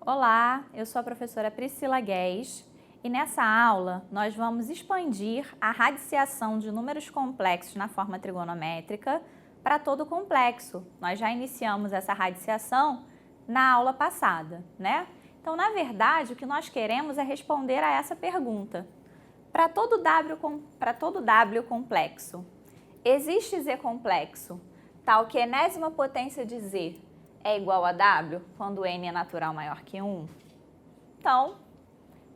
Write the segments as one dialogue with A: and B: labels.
A: Olá, eu sou a professora Priscila Guedes e nessa aula nós vamos expandir a radiciação de números complexos na forma trigonométrica para todo complexo. Nós já iniciamos essa radiciação na aula passada, né? Então, na verdade, o que nós queremos é responder a essa pergunta. Para todo W complexo, existe Z complexo, tal que a enésima potência de Z é igual a W, quando n é natural maior que 1? Então,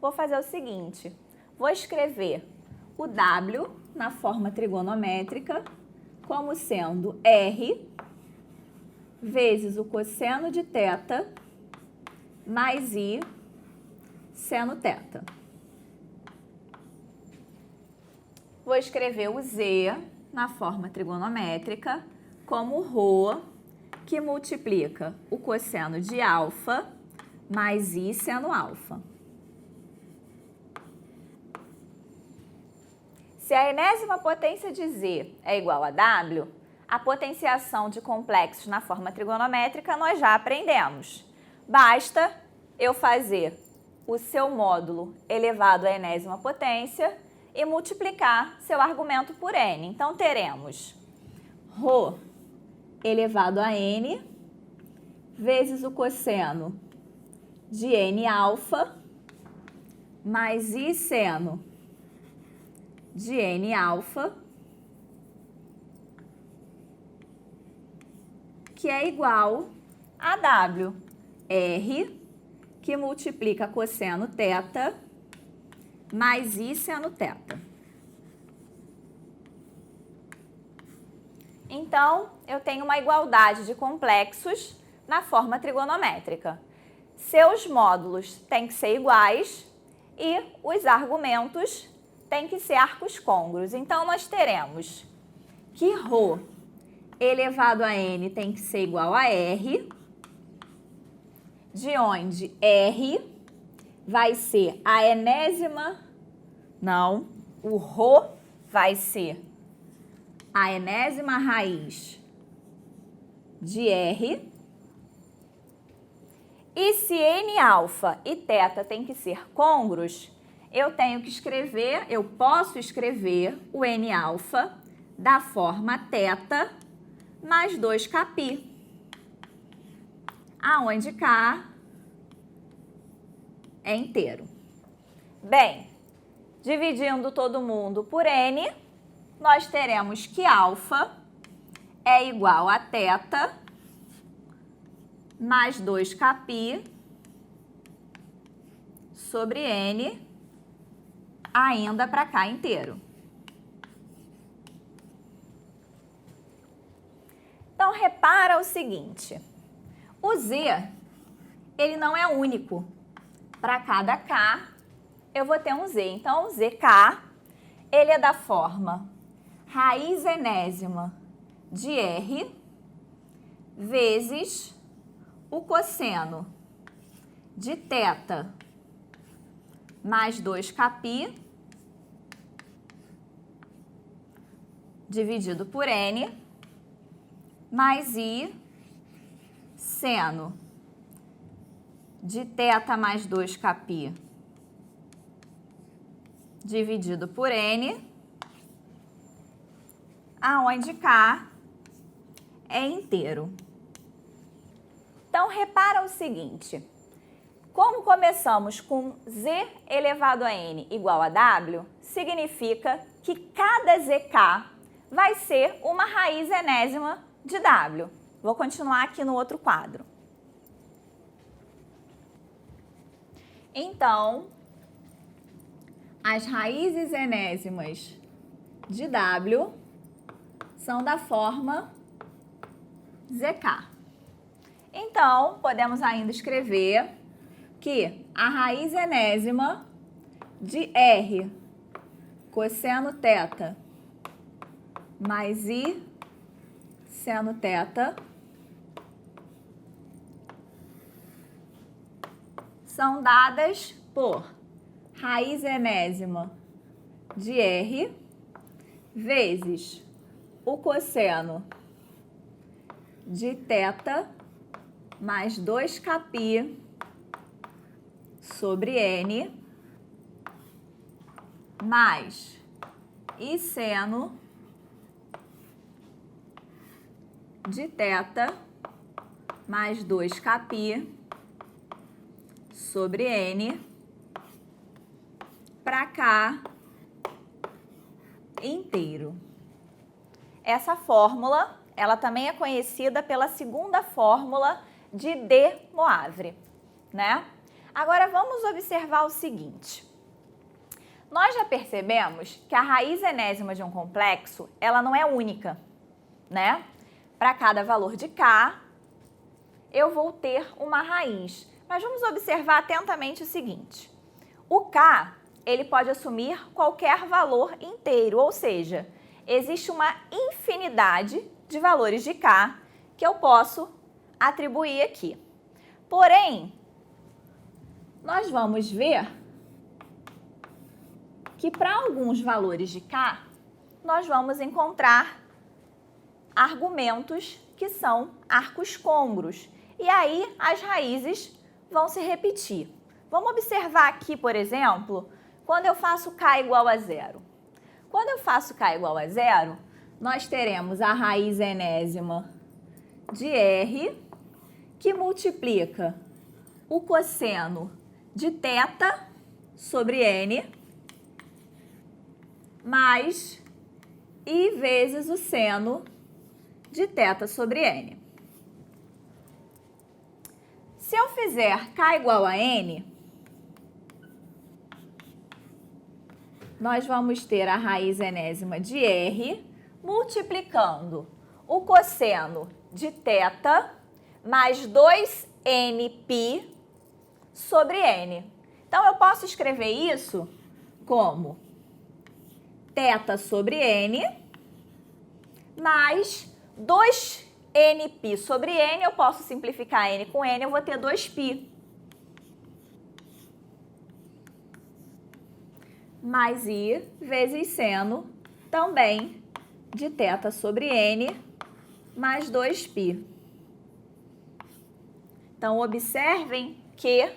A: vou fazer o seguinte, vou escrever o W na forma trigonométrica como sendo R vezes o cosseno de θ mais I seno θ. Vou escrever o Z na forma trigonométrica como ρ, que multiplica o cosseno de alfa mais I seno alfa. Se a enésima potência de Z é igual a W, a potenciação de complexos na forma trigonométrica nós já aprendemos. Basta eu fazer o seu módulo elevado à enésima potência e multiplicar seu argumento por n. Então, teremos ρ elevado a n vezes o cosseno de n alfa mais I seno de n alfa, que é igual a W, R, que multiplica cosseno θ mais I seno θ. Então, eu tenho uma igualdade de complexos na forma trigonométrica. Seus módulos têm que ser iguais e os argumentos têm que ser arcos côngruos. Então, nós teremos que ρ elevado a n tem que ser igual a R, de onde R vai ser a enésima, não, o ρ vai ser a enésima raiz de R. E se n alfa e θ tem que ser côngruos, eu posso escrever o n alfa da forma θ mais 2kπ, aonde K é inteiro. Bem, dividindo todo mundo por n, nós teremos que alfa é igual a θ mais 2kπ sobre n, ainda para K inteiro. Então, repara o seguinte, o Z, ele não é único. Para cada K, eu vou ter um Z. Então, o ZK, ele é da forma raiz enésima de R vezes o cosseno de θ mais 2kπ dividido por n mais I seno de θ mais 2kπ dividido por n, aonde K é inteiro. Então, repara o seguinte, como começamos com Z elevado a n igual a W, significa que cada ZK vai ser uma raiz enésima de W. Vou continuar aqui no outro quadro. Então, as raízes enésimas de W são da forma ZK. Então, podemos ainda escrever que a raiz enésima de R cosseno θ mais I seno θ são dadas por raiz enésima de R vezes o cosseno de θ mais 2kπ sobre n mais I seno de θ mais 2kπ sobre n para K inteiro. Essa fórmula, ela também é conhecida pela segunda fórmula de De Moivre, né? Agora vamos observar o seguinte. Nós já percebemos que a raiz enésima de um complexo, ela não é única, né? Para cada valor de K, eu vou ter uma raiz. Mas vamos observar atentamente o seguinte. O K, ele pode assumir qualquer valor inteiro, ou seja, existe uma infinidade de valores de K que eu posso atribuir aqui. Porém, nós vamos ver que para alguns valores de K, nós vamos encontrar argumentos que são arcos côngruos. E aí, as raízes vão se repetir. Vamos observar aqui, por exemplo, quando eu faço K igual a zero. Quando eu faço K igual a zero, nós teremos a raiz enésima de R, que multiplica o cosseno de θ sobre n, mais I vezes o seno de θ sobre n. Se eu fizer K igual a n, nós vamos ter a raiz enésima de R multiplicando o cosseno de θ mais 2nπ sobre n. Então, eu posso escrever isso como θ sobre n mais 2nπ sobre n. Eu posso simplificar n com n, eu vou ter 2π. Mais I vezes seno também de θ sobre n mais 2π. Então, observem que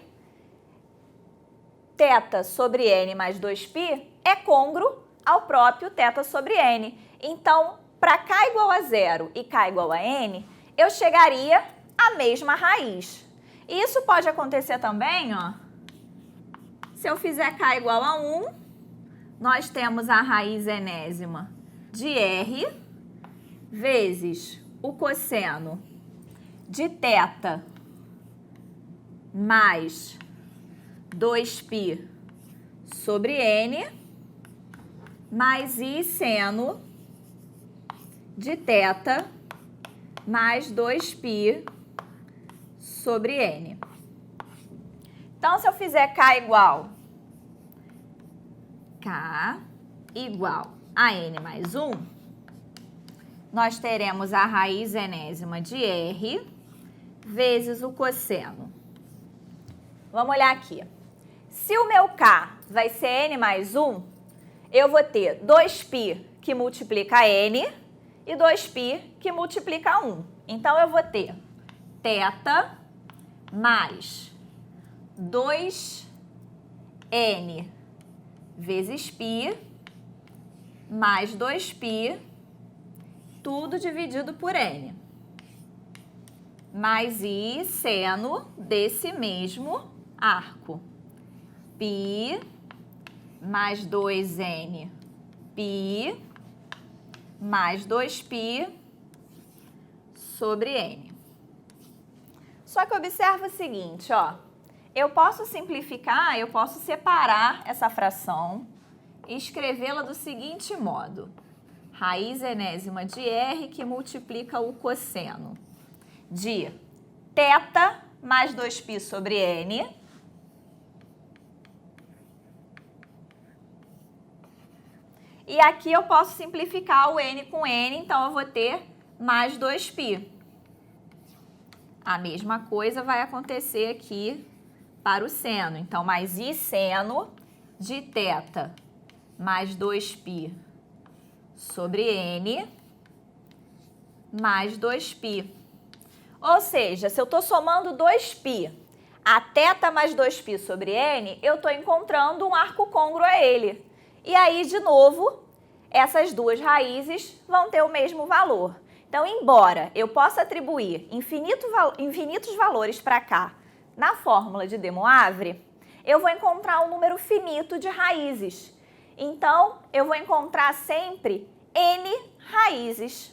A: θ sobre n mais 2π é côngruo ao próprio θ sobre n. Então, para K igual a zero e K igual a n, eu chegaria à mesma raiz. E isso pode acontecer também, ó. Se eu fizer K igual a 1, nós temos a raiz enésima de R vezes o cosseno de θ mais 2π sobre n mais I seno de θ mais 2π sobre n. Então, se eu fizer K igual a n mais 1, nós teremos a raiz enésima de R vezes o cosseno. Vamos olhar aqui. Se o meu K vai ser n mais 1, eu vou ter 2π que multiplica n e 2π que multiplica 1. Então, eu vou ter θ mais 2n vezes π mais 2π, tudo dividido por n, mais I seno desse mesmo arco. π mais 2n π mais 2π sobre n. Só que observa o seguinte, ó. Eu posso simplificar, eu posso separar essa fração e escrevê-la do seguinte modo. Raiz enésima de R que multiplica o cosseno de θ mais 2π sobre n e aqui eu posso simplificar o n com n, então eu vou ter mais 2π. A mesma coisa vai acontecer aqui para o seno. Então, mais I seno de θ mais 2π sobre n mais 2π. Ou seja, se eu estou somando 2π a θ mais 2π sobre n, eu estou encontrando um arco côngruo a ele. E aí, de novo, essas duas raízes vão ter o mesmo valor. Então, embora eu possa atribuir infinitos valores para cá na fórmula de De Moivre, eu vou encontrar um número finito de raízes. Então, eu vou encontrar sempre n raízes.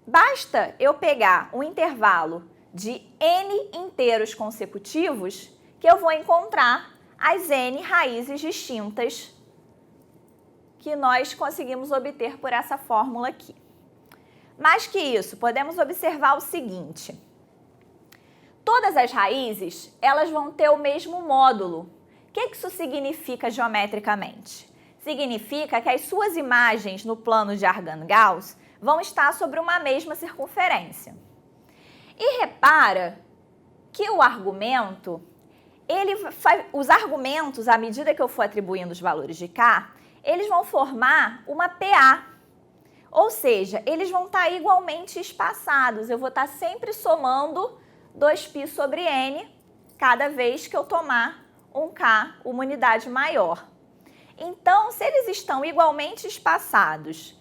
A: Basta eu pegar um intervalo de n inteiros consecutivos que eu vou encontrar as n raízes distintas que nós conseguimos obter por essa fórmula aqui. Mais que isso, podemos observar o seguinte: todas as raízes, elas vão ter o mesmo módulo. O que isso significa geometricamente? Significa que as suas imagens no plano de Argand-Gauss vão estar sobre uma mesma circunferência. E repara que o argumento, os argumentos, à medida que eu for atribuindo os valores de K, eles vão formar uma PA. Ou seja, eles vão estar igualmente espaçados. Eu vou estar sempre somando 2π sobre n cada vez que eu tomar um K, uma unidade maior. Então, se eles estão igualmente espaçados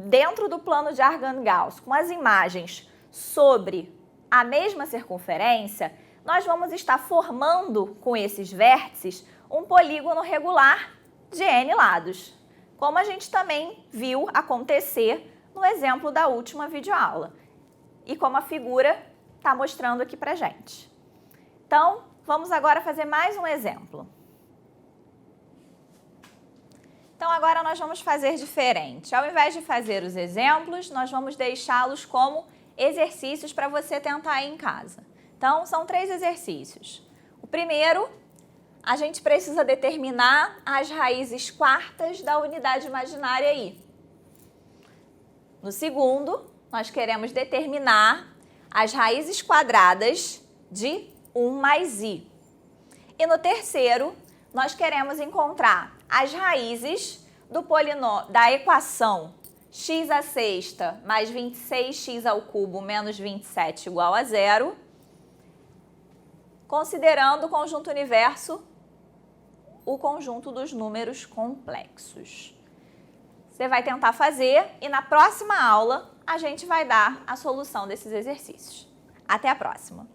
A: dentro do plano de Argand-Gauss, com as imagens sobre a mesma circunferência, nós vamos estar formando com esses vértices um polígono regular de n lados, como a gente também viu acontecer no exemplo da última videoaula e como a figura está mostrando aqui para gente. Então, vamos agora fazer mais um exemplo. Então, agora nós vamos fazer diferente. Ao invés de fazer os exemplos, nós vamos deixá-los como exercícios para você tentar aí em casa. Então, são 3 exercícios. O primeiro, a gente precisa determinar as raízes quartas da unidade imaginária I. No segundo, nós queremos determinar as raízes quadradas de 1 mais I. E no terceiro, nós queremos encontrar as raízes da equação x à sexta mais 26x ao cubo menos 27 igual a 0, considerando o conjunto universo, o conjunto dos números complexos. Você vai tentar fazer e na próxima aula a gente vai dar a solução desses exercícios. Até a próxima!